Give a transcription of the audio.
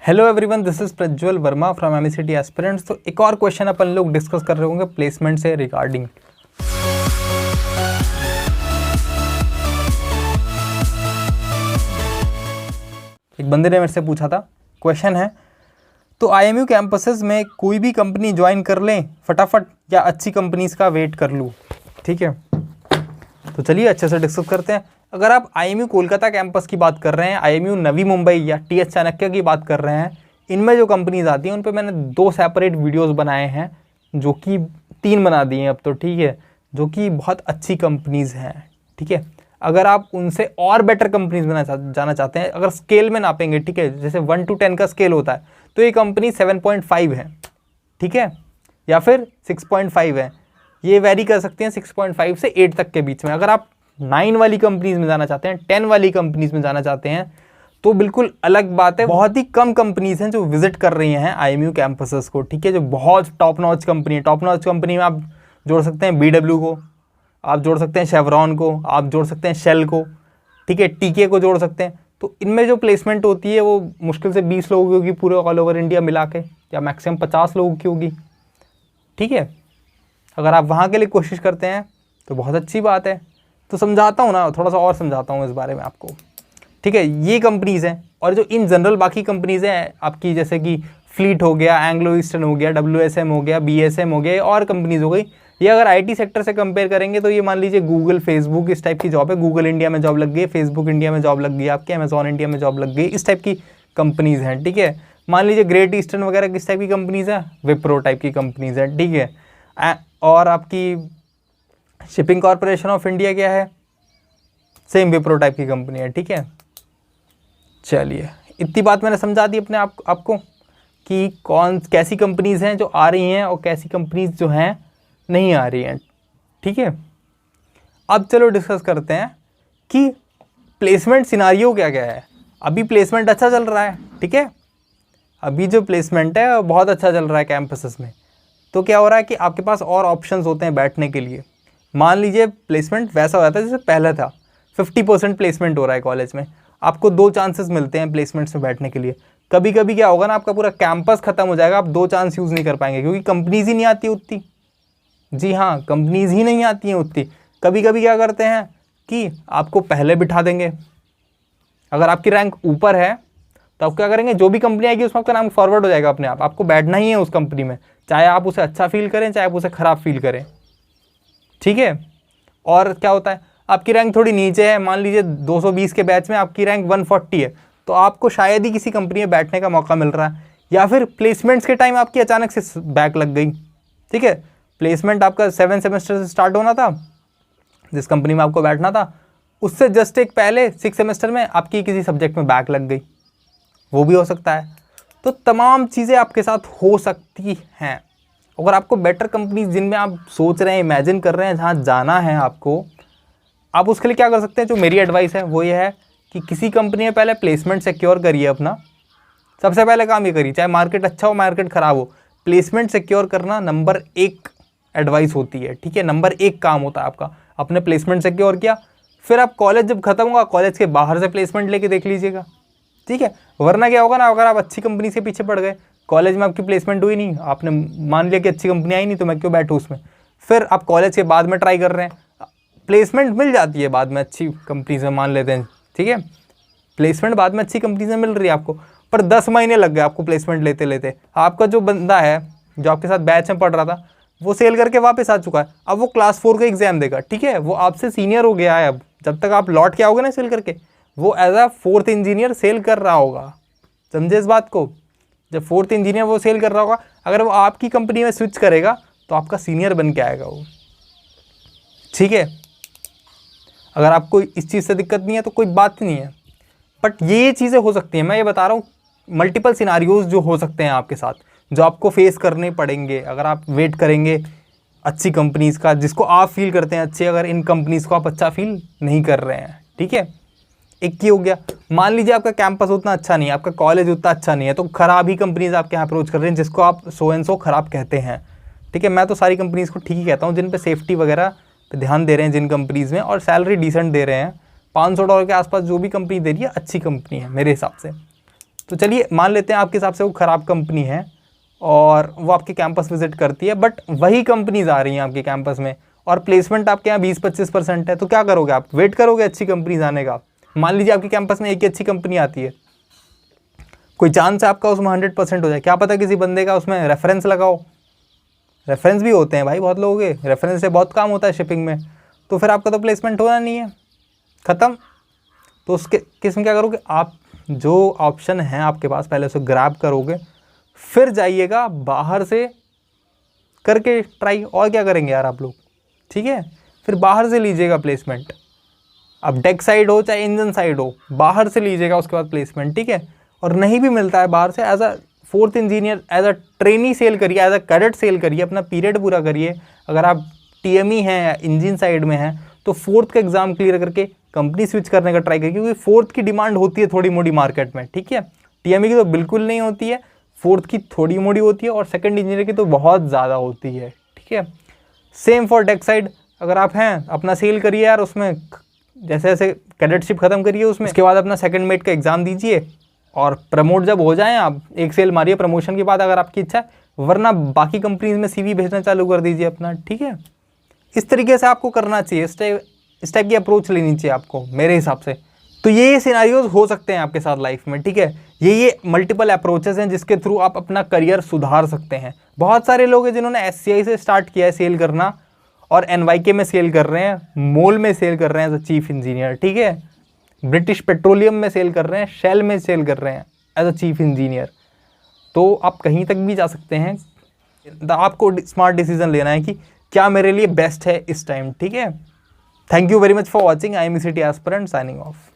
Hello everyone, this is Prajwal Verma from MSCT aspirants. तो एक और क्वेश्चन अपन लोग डिस्कस कर रहे होंगे प्लेसमेंट से रिगार्डिंग। एक बंदे ने मेरे से पूछा था, क्वेश्चन है तो आईएमयू कैंपसेस में कोई भी कंपनी ज्वाइन कर लें फटाफट या अच्छी कंपनीज का वेट कर लूँ। ठीक है, तो चलिए अच्छे से डिस्कस करते हैं। अगर आप आईएमयू कोलकाता कैंपस की बात कर रहे हैं, आईएमयू नवी मुंबई या टीएच चाणक्य की बात कर रहे हैं, इनमें जो कंपनीज आती हैं उन पे मैंने 2 सेपरेट वीडियोस बनाए हैं, जो कि 3 बना दिए हैं अब तो। ठीक है, जो कि बहुत अच्छी कंपनीज हैं। ठीक है, अगर आप उनसे और बेटर कंपनीज में जाना चाहते हैं, अगर स्केल में नापेंगे, ठीक है, जैसे 1 to 10 का स्केल होता है, तो ये कंपनी 7.5 है। ठीक है, या फिर 6.5 है, ये वेरी कर सकते हैं 6.5 से 8 तक के बीच में। अगर आप 9 वाली कंपनीज में जाना चाहते हैं, 10 वाली कंपनीज में जाना चाहते हैं, तो बिल्कुल अलग बात है। बहुत ही कम कंपनीज हैं जो विजिट कर रही हैं आईएमयू कैंपसेस को। ठीक है, जो बहुत टॉप नॉच कंपनी है। टॉप नॉच कंपनी में आप जोड़ सकते हैं बीडब्ल्यू को, आप जोड़ सकते हैं शेवरॉन को, आप जोड़ सकते हैं शेल को, ठीक है, टीके को जोड़ सकते हैं। तो इनमें जो प्लेसमेंट होती है वो मुश्किल से 20 लोगों की होगी पूरे ऑल ओवर इंडिया मिला के, या मैक्सिमम 50 लोगों की होगी। ठीक है, अगर आप वहाँ के लिए कोशिश करते हैं तो बहुत अच्छी बात है। तो समझाता हूँ ना, थोड़ा सा और समझाता हूँ इस बारे में आपको। ठीक है, ये कंपनीज़ हैं, और जो इन जनरल बाकी कंपनीज़ हैं आपकी, जैसे कि फ्लीट हो गया, एंग्लो ईस्टर्न हो गया, WSM हो गया, BSM हो गया, और कंपनीज़ हो गई, ये अगर आईटी सेक्टर से कंपेयर करेंगे तो ये मान लीजिए गूगल, फेसबुक, इस टाइप की जॉब है। गूगल इंडिया में जॉब लग गई, फेसबुक इंडिया में जॉब लग गई, आपके अमेजॉन इंडिया में जॉब लग गई, इस टाइप की कंपनीज़ हैं। ठीक है, मान लीजिए ग्रेट ईस्टर्न वगैरह किस टाइप की कंपनीज़ हैं, विप्रो टाइप की कंपनीज़ हैं। ठीक है, और आपकी शिपिंग कॉरपोरेशन ऑफ इंडिया क्या है, सेम विप्रो टाइप की कंपनी है। ठीक है, चलिए इतनी बात मैंने समझा दी अपने आपको कि कैसी कंपनीज़ हैं जो आ रही हैं और कैसी कंपनीज़ जो हैं नहीं आ रही हैं। ठीक है, अब चलो डिस्कस करते हैं कि प्लेसमेंट सिनारियो क्या क्या है। अभी प्लेसमेंट अच्छा चल रहा है। ठीक है, अभी जो प्लेसमेंट है वो बहुत अच्छा चल रहा है कैंपसेस में। तो क्या हो रहा है कि आपके पास और ऑप्शंस होते हैं बैठने के लिए। मान लीजिए प्लेसमेंट वैसा हो जाता है जैसे पहले था, 50% प्लेसमेंट हो रहा है कॉलेज में, आपको 2 चांसेस मिलते हैं प्लेसमेंट्स में बैठने के लिए। कभी कभी क्या होगा ना, आपका पूरा कैंपस खत्म हो जाएगा, आप 2 चांस यूज़ नहीं कर पाएंगे क्योंकि कंपनीज ही नहीं आती उतनी। जी हाँ, कंपनीज ही नहीं आती हैं उतनी। कभी कभी क्या करते हैं कि आपको पहले बिठा देंगे। अगर आपकी रैंक ऊपर है तो आप क्या करेंगे, जो भी कंपनी आएगी उसमें आपका नाम फॉरवर्ड हो जाएगा अपने आप, आपको बैठना ही है उस कंपनी में, चाहे आप उसे अच्छा फील करें चाहे आप उसे ख़राब फील करें। ठीक है, और क्या होता है, आपकी रैंक थोड़ी नीचे है, मान लीजिए 220 के बैच में आपकी रैंक 140 है, तो आपको शायद ही किसी कंपनी में बैठने का मौका मिल रहा है, या फिर प्लेसमेंट्स के टाइम आपकी अचानक से बैक लग गई। ठीक है, प्लेसमेंट आपका 7 सेमेस्टर से स्टार्ट होना था, जिस कंपनी में आपको बैठना था उससे जस्ट एक पहले 6 सेमेस्टर में आपकी किसी सब्जेक्ट में बैक लग गई, वो भी हो सकता है। तो तमाम चीज़ें आपके साथ हो सकती हैं। अगर आपको बेटर कंपनीज जिनमें आप सोच रहे हैं, इमेजिन कर रहे हैं जहाँ जाना है आपको, आप उसके लिए क्या कर सकते हैं, जो मेरी एडवाइस है वो ये है कि किसी कंपनी में पहले प्लेसमेंट सिक्योर करिए अपना। सबसे पहले काम ये करिए, चाहे मार्केट अच्छा हो मार्केट ख़राब हो, प्लेसमेंट सिक्योर करना नंबर 1 एडवाइस होती है। ठीक है, नंबर 1 काम होता है आपका। अपने प्लेसमेंट सिक्योर किया, फिर आप कॉलेज जब खत्म होगा कॉलेज के बाहर से प्लेसमेंट लेके देख लीजिएगा। ठीक है, वरना क्या होगा ना, अगर आप अच्छी कंपनी से पीछे पड़ गए, कॉलेज में आपकी प्लेसमेंट हुई नहीं, आपने मान लिया कि अच्छी कंपनी आई नहीं तो मैं क्यों बैठूँ उसमें, फिर आप कॉलेज के बाद में ट्राई कर रहे हैं, प्लेसमेंट मिल जाती है बाद में अच्छी कंपनी से, मान लेते हैं। ठीक है, प्लेसमेंट बाद में अच्छी कंपनी से मिल रही है आपको, पर 10 महीने लग गए आपको प्लेसमेंट लेते लेते। आपका जो बंदा है जो आपके साथ बैच में पढ़ रहा था वो सेल करके वापस आ चुका है, अब वो क्लास 4 का एग्जाम देगा। ठीक है, वो आपसे सीनियर हो गया है। अब जब तक आप लौट के आओगे ना सेल करके, वो as a 4th engineer cell कर रहा होगा। समझे इस बात को, जब 4th इंजीनियर वो सेल कर रहा होगा, अगर वो आपकी कंपनी में स्विच करेगा तो आपका सीनियर बन के आएगा वो। ठीक है, अगर आपको इस चीज़ से दिक्कत नहीं है तो कोई बात नहीं है, बट ये चीज़ें हो सकती हैं। मैं ये बता रहा हूँ, मल्टीपल सिनारियोज जो हो सकते हैं आपके साथ, जो आपको फेस करने पड़ेंगे अगर आप वेट करेंगे अच्छी कंपनीज़ का, जिसको आप फील करते हैं अच्छे, अगर इन कंपनीज़ को आप अच्छा फील नहीं कर रहे हैं। ठीक है, एक ये हो गया। मान लीजिए आपका कैंपस उतना अच्छा नहीं है, आपका कॉलेज उतना अच्छा नहीं है, तो ख़राब ही कंपनीज़ आपके यहाँ अप्रोच कर रहे हैं, जिसको आप सो एंड सो ख़राब कहते हैं। ठीक है, मैं तो सारी कंपनीज़ को ठीक ही कहता हूँ जिन पे सेफ्टी वगैरह पे ध्यान दे रहे हैं, जिन कंपनीज़ में, और सैलरी डिसेंट दे रहे हैं। $500 के आसपास जो भी कंपनी दे रही है अच्छी कंपनी है मेरे हिसाब से। तो चलिए मान लेते हैं आपके हिसाब से वो ख़राब कंपनी है और वो आपके कैंपस विजिट करती है, बट वही कंपनीज आ रही हैं आपके कैंपस में और प्लेसमेंट आपके यहाँ 20-25% है, तो क्या करोगे आप? वेट करोगे अच्छी कंपनीज आने का? मान लीजिए आपके कैंपस में एक ही अच्छी कंपनी आती है, कोई चांस है आपका उसमें 100% हो जाए? क्या पता किसी बंदे का उसमें रेफरेंस लगाओ, रेफरेंस भी होते हैं भाई बहुत लोगों के, रेफरेंस से बहुत काम होता है शिपिंग में, तो फिर आपका तो प्लेसमेंट होना नहीं है, ख़त्म। तो उसके किस्म क्या करोगे आप? जो ऑप्शन है आपके पास पहले उसे ग्रैब करोगे, फिर जाइएगा बाहर से करके ट्राई। और क्या करेंगे यार आप लोग, ठीक है? फिर बाहर से लीजिएगा प्लेसमेंट, अब डेक साइड हो चाहे इंजन साइड हो, बाहर से लीजिएगा उसके बाद प्लेसमेंट, ठीक है? और नहीं भी मिलता है बाहर से, as a 4th engineer, as a trainee sail करिए, एज अ कैडेट सेल करिए, अपना पीरियड पूरा करिए। अगर आप TME हैं या इंजन साइड में हैं तो 4th का एग्ज़ाम क्लियर करके कंपनी स्विच करने का ट्राई करिए, क्योंकि 4th की डिमांड होती है थोड़ी मोड़ी मार्केट में, ठीक है? TME की तो बिल्कुल नहीं होती है, 4th की थोड़ी मोड़ी होती है और सेकंड इंजीनियर की तो बहुत ज़्यादा होती है, ठीक है? सेम फॉर डेक साइड, अगर आप हैं अपना सेल करिए यार, उसमें जैसे जैसे कैडेटशिप ख़त्म करिए उसमें, उसके बाद अपना सेकंड मेट का एग्ज़ाम दीजिए और प्रमोट जब हो जाएं आप, एक सेल मारिए प्रमोशन के बाद अगर आपकी इच्छा है, वरना बाकी कंपनीज में CV भेजना चालू कर दीजिए अपना, ठीक है? इस तरीके से आपको करना चाहिए, इस टाइप की अप्रोच लेनी चाहिए आपको मेरे हिसाब से। तो ये सिनेरियोज हो सकते हैं आपके साथ लाइफ में, ठीक है? ये मल्टीपल अप्रोचेस हैं जिसके थ्रू आप अपना करियर सुधार सकते हैं। बहुत सारे लोग हैं जिन्होंने SCI से स्टार्ट किया है सेल करना और NYK में सेल कर रहे हैं, मोल में सेल कर रहे हैं एज अ चीफ इंजीनियर, ठीक है? ब्रिटिश पेट्रोलियम में सेल कर रहे हैं, शेल में सेल कर रहे हैं एज अ चीफ इंजीनियर। तो आप कहीं तक भी जा सकते हैं। आपको स्मार्ट डिसीजन लेना है कि क्या मेरे लिए बेस्ट है इस टाइम, ठीक है? Thank you very much for watching. I am ECT aspirant signing off.